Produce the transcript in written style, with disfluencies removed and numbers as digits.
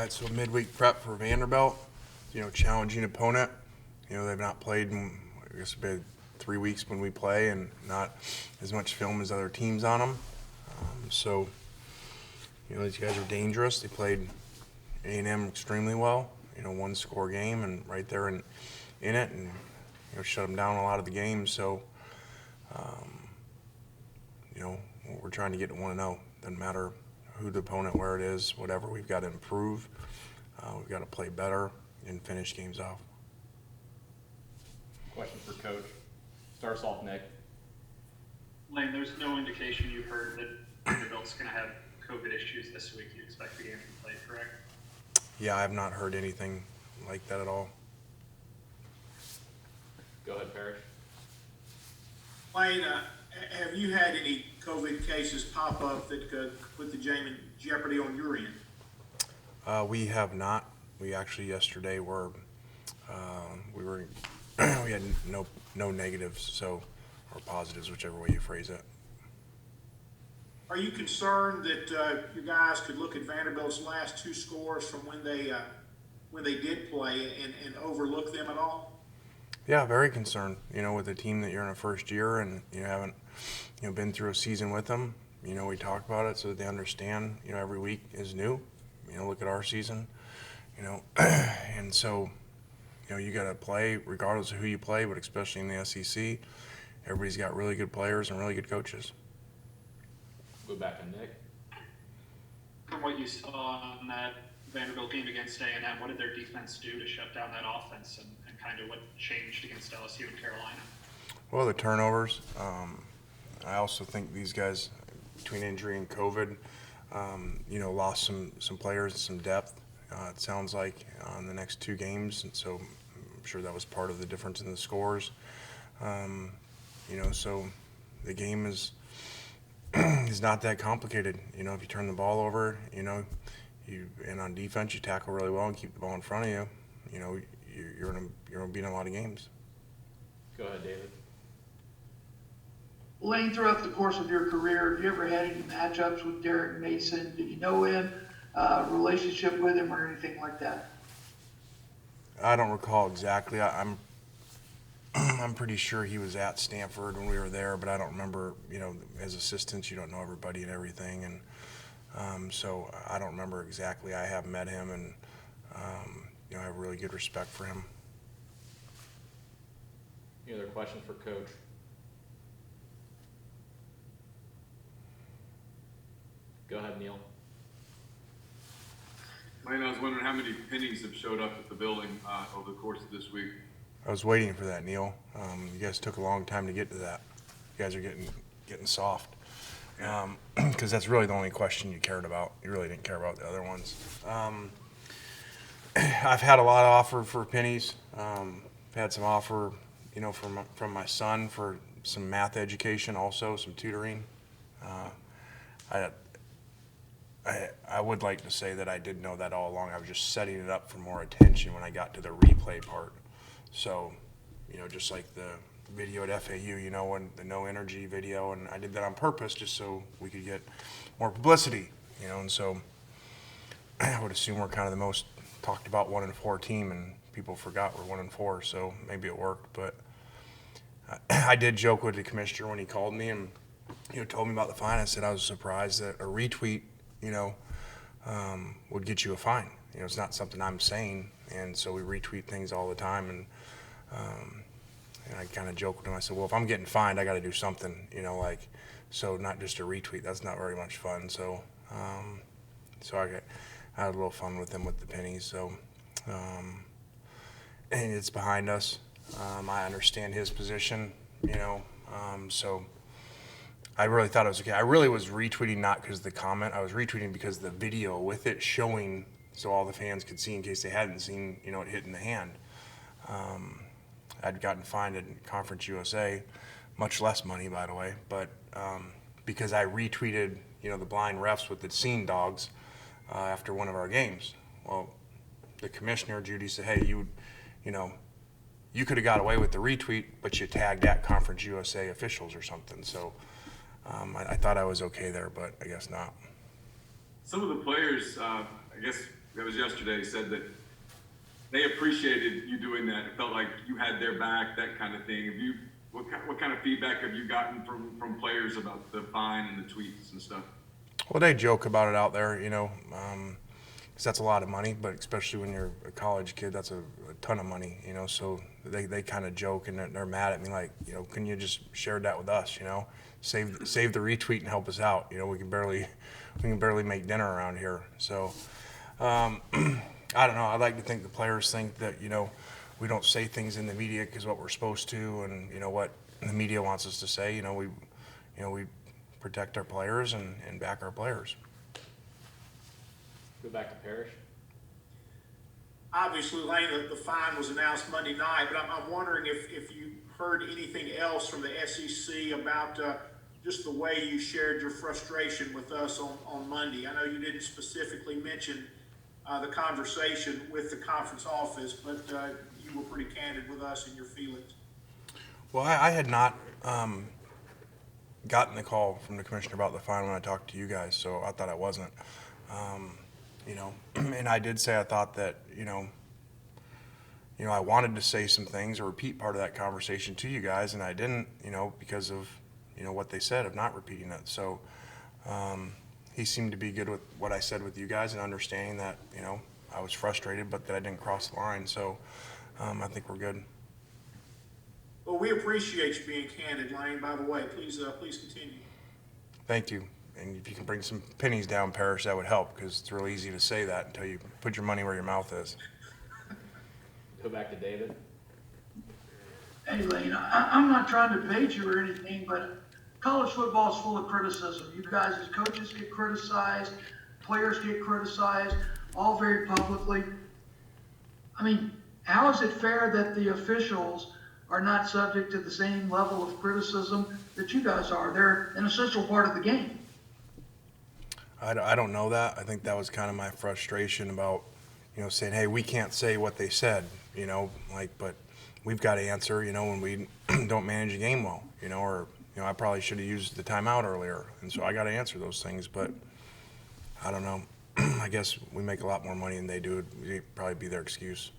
right, so midweek prep for Vanderbilt, challenging opponent. They've not played in, I guess, about 3 weeks when we play, and not as much film as other teams on them. So, these guys are dangerous. They played A&M extremely well, one score game, and right there in it, and shut them down a lot of the games. So, we're trying to get to 1-0. Doesn't matter who the opponent, where it is, whatever. We've got to improve. We've got to play better and finish games off. Question for Coach. Start us off, Nick. Lane, there's no indication you've heard that Vanderbilt's going to have COVID issues this week. You expect the game to be played, correct? Yeah, I have not heard anything like that at all. Go ahead, Parrish. Lane, have you had any COVID cases pop up that could put the game in jeopardy on your end? We have not. We actually yesterday we had no negatives, so, or positives, whichever way you phrase it. Are you concerned that you guys could look at Vanderbilt's last two scores from when they did play and overlook them at all? Yeah, very concerned. With a team that you're in a first year and you haven't, been through a season with them. We talk about it so that they understand. Every week is new. Look at our season. And so, you got to play regardless of who you play, but especially in the SEC, everybody's got really good players and really good coaches. Go back to Nick. From what you saw in that Vanderbilt game against A&M, what did their defense do to shut down that offense, and kind of what changed against LSU and Carolina? Well, the turnovers. I also think these guys, between injury and COVID, lost some players and some depth. It sounds like in the next two games, and so I'm sure that was part of the difference in the scores. So the game is not that complicated. If you turn the ball over, and on defense you tackle really well and keep the ball in front of you, you're gonna beat in a lot of games. Go ahead, David. Lane, throughout the course of your career, have you ever had any matchups with Derek Mason? Did you know him, relationship with him, or anything like that? I don't recall exactly. I'm pretty sure he was at Stanford when we were there, but I don't remember. As assistants, you don't know everybody and everything, and so I don't remember exactly. I have met him, and I have really good respect for him. Any other questions for Coach? Go ahead, Neil. Lane, I was wondering how many pennies have showed up at the building over the course of this week. I was waiting for that, Neil. You guys took a long time to get to that. You guys are getting soft. Because that's really the only question you cared about. You really didn't care about the other ones. I've had a lot of offer for pennies. I've had some offer, from my son for some math education, also some tutoring. I would like to say that I did know that all along. I was just setting it up for more attention when I got to the replay part. So, just like the video at FAU, when the no energy video, and I did that on purpose just so we could get more publicity, and so I would assume we're kind of the most talked about 1-4 team, and people forgot we're 1-4, so maybe it worked. But I did joke with the commissioner when he called me and told me about the fine. I said I was surprised that a retweet would get you a fine. It's not something I'm saying, and so we retweet things all the time, and I kind of joked with him. I said, well, if I'm getting fined, I got to do something, so not just a retweet. That's not very much fun. So, I had a little fun with him with the pennies. So, and it's behind us. I understand his position, so I really thought it was okay. I really was retweeting not because of the comment. I was retweeting because the video with it showing so all the fans could see in case they hadn't seen, it hit in the hand. I'd gotten fined at Conference USA, much less money, by the way, but because I retweeted, the blind refs with the scene dogs after one of our games. Well, the commissioner, Judy, said, hey, you could have got away with the retweet, but you tagged at Conference USA officials or something. So I thought I was okay there, but I guess not. Some of the players, I guess that was yesterday, said that they appreciated you doing that. It felt like you had their back, that kind of thing. What kind of feedback have you gotten from players about the fine and the tweets and stuff? Well, they joke about it out there, you know, 'cause that's a lot of money, but especially when you're a college kid, that's a ton of money, you know. So they kind of joke and they're mad at me, like, you know, can you just share that with us, you know, save the retweet and help us out, you know. We can barely make dinner around here. So I don't know. I like to think the players think that, you know, we don't say things in the media because what we're supposed to, and you know what the media wants us to say. You know, we protect our players and back our players. Go back to Parrish. Obviously, Lane, the fine was announced Monday night, but I'm wondering if you heard anything else from the SEC about just the way you shared your frustration with us on Monday. I know you didn't specifically mention the conversation with the conference office, but you were pretty candid with us in your feelings. Well, I had not gotten the call from the commissioner about the fine when I talked to you guys, so I thought I wasn't. You know, and I did say I thought that, you know, I wanted to say some things or repeat part of that conversation to you guys, and I didn't, you know, because of, you know, what they said of not repeating it. So he seemed to be good with what I said with you guys and understanding that, you know, I was frustrated, but that I didn't cross the line. So I think we're good. Well, we appreciate you being candid, Lane. By the way, please continue. Thank you. And if you can bring some pennies down, Parrish, that would help, because it's real easy to say that until you put your money where your mouth is. Go back to David. Hey, Lane, I'm not trying to debate you or anything, but college football is full of criticism. You guys as coaches get criticized, players get criticized, all very publicly. I mean, how is it fair that the officials are not subject to the same level of criticism that you guys are? They're an essential part of the game. I don't know that. I think that was kind of my frustration about, you know, saying, hey, we can't say what they said, you know, like, but we've got to answer, you know, when we don't manage a game well, you know, or, you know, I probably should have used the timeout earlier. And so I got to answer those things, but I don't know. I guess we make a lot more money than they do. It'd probably be their excuse.